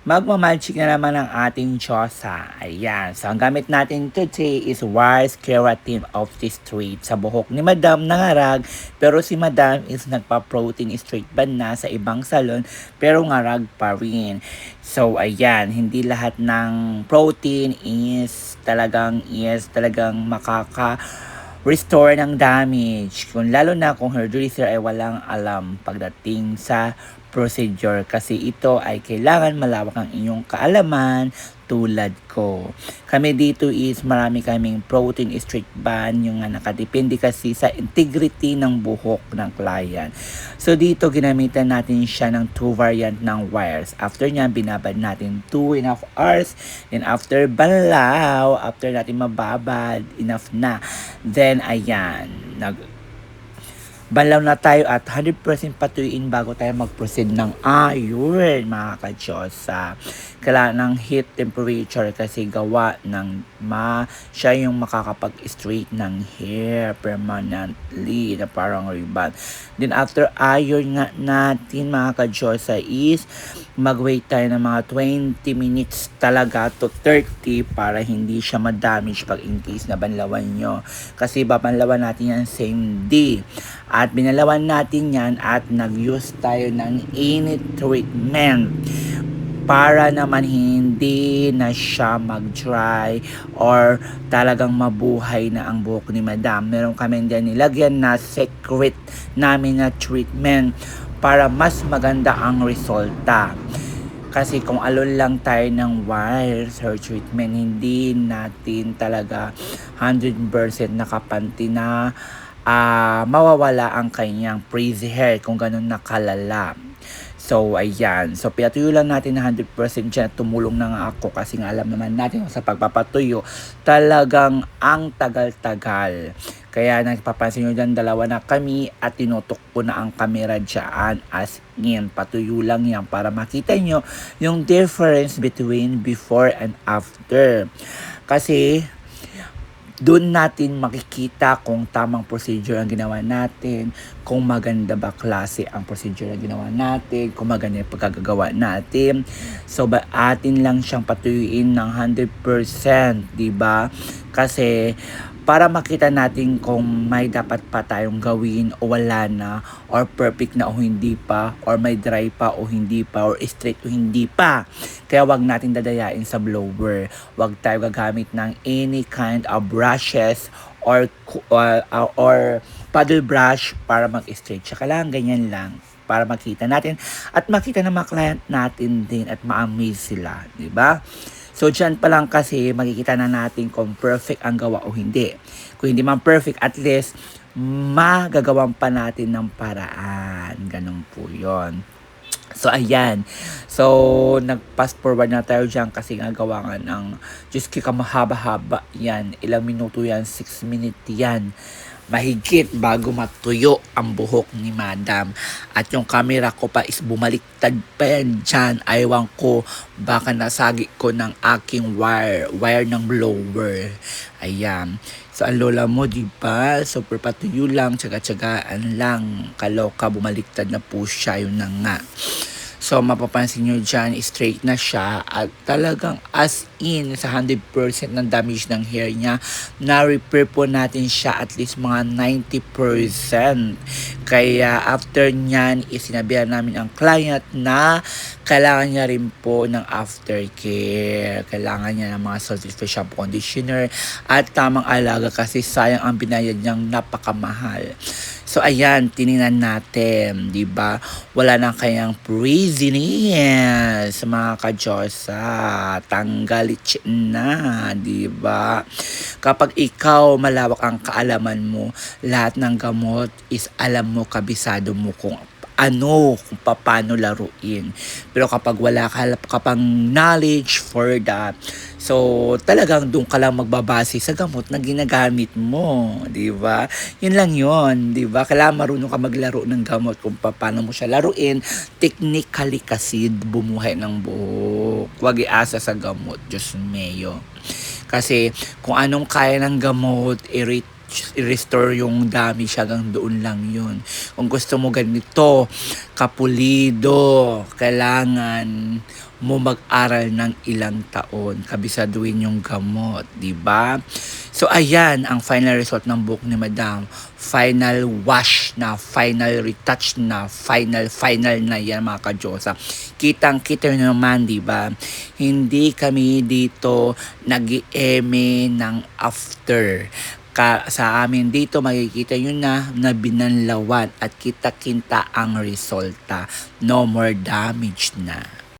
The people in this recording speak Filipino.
Magmamagic na naman ang ating Diyosa. Ayan. So, ang gamit natin today is Wise Keratin of the Street sa buhok ni Madam nangarag. Pero si Madam is nagpa-protein straight band na sa ibang salon pero ngarag pa rin. So, ayan. Hindi lahat ng protein is talagang restore ng damage. Lalo na kung hairdresser ay walang alam pagdating sa procedure kasi ito ay kailangan malawak ang inyong kaalaman tulad ko. Kami dito is marami kaming protein straight band yung nakadepende kasi sa integrity ng buhok ng client. So dito ginamitan natin siya ng 2 variant ng wires. After niya binabad natin 2.5 hours. Then after banlaw, after natin mababad, enough na. Then ayan, banlaw na tayo at 100% patuyuin bago tayo mag-proceed ng ayun mga ka-Diyosa. Kailangan ng heat temperature kasi gawa ng siya yung makakapag-straight ng hair permanently na parang ribbon. Then after iron nga natin mga ka-Diyosa is mag-wait tayo ng mga 20 minutes talaga to 30 para hindi siya ma-damage pag in case na banlawan nyo. Kasi babanlawan natin yan same day. At binalawan natin yan at nag-use tayo ng init treatment para naman hindi na siya mag-dry or talagang mabuhay na ang buhok ni Madam. Meron kami din nilagyan na secret namin na treatment para mas maganda ang resulta. Kasi kung alon lang tayo ng wires hair treatment, hindi natin talaga 100% nakapanti na mawawala ang kanyang frizzy hair kung ganun nakalala. So, ayan. So, pinatuyo lang natin na 100% dyan. Tumulong na nga ako kasi nga alam naman natin sa pagpapatuyo, talagang ang tagal-tagal. Kaya nagpapansin nyo dyan, dalawa na kami at tinutok ko na ang camera dyan as in. Patuyo lang yan para makita nyo yung difference between before and after. Kasi, doon natin makikita kung tamang procedure ang ginawa natin, kung maganda ba klase ang procedure ang ginawa natin, kung maganda yung pagkagagawa natin. So, atin lang siyang patuyuin ng 100%, diba? Kasi, para makita natin kung may dapat pa tayong gawin o wala na, or perfect na o hindi pa, or may dry pa o hindi pa, or straight o hindi pa. Kaya wag natin dadayain sa blower. Wag tayo gagamit ng any kind of brushes or paddle brush para mag-straight. Tsaka lang, ganyan lang para makita natin at makita ng mga client natin din at ma-amaze sila, di ba? So, dyan pa lang kasi makikita na natin kung perfect ang gawa o hindi. Kung hindi man perfect, at least magagawan pa natin ng paraan. Ganun po yon. So, ayan. So, nag-fast forward na tayo dyan kasi nga gawa nga ng Diyos kika mahaba-haba yan. Ilang minuto yan? 6 minutes yan. Mahigit bago matuyo ang buhok ni Madam. At yung camera ko pa is bumaliktad pa yan dyan. Aywan ko, baka nasagi ko ng aking wire ng blower. Ayan. So, ang lola mo, diba? Super patuyo lang, tsaga-tsagaan lang. Kaloka, bumaliktad na po siya. Yun na nga. So, mapapansin nyo dyan, straight na siya at talagang as in sa 100% ng damage ng hair niya, na-repair po natin siya at least mga 90%. Kaya after nyan, isinabihan namin ang client na kailangan niya rin po ng aftercare. Kailangan niya ng mga salted shampoo conditioner at tamang alaga kasi sayang ang binayad niyang napakamahal. So, ayan, tinignan natin, di ba? Wala na kayang frizziness, mga ka-Diyosa. Tanggalit na, di ba? Kapag ikaw malawak ang kaalaman mo, lahat ng gamot is alam mo, kabisado mo kung kung paano laruin. Pero kapag wala ka pang knowledge for that, so talagang doon ka lang magbabase sa gamot na ginagamit mo, di ba? Yun lang yun, di ba? Kailangan marunong ka maglaro ng gamot kung paano mo siya laruin. Technically kasi bumuhay ng buhok. Huwag iasa sa gamot, Diyos mayo. Kasi kung anong kaya ng gamot, i-restore yung damage hanggang doon lang yun. Kung gusto mo ganito, kapulido, kailangan mo mag-aral ng ilang taon, kabisaduhin yung gamot, di ba? So ayan ang final result ng book ni Madam. Final wash na, final retouch na, final na yan mga ka-Diyosa. Kitang-kita nyo naman, di ba? Hindi kami dito nag-eme ng after. Sa amin dito makikita yun na binanlawan at kita-kinta ang resulta. No more damage na.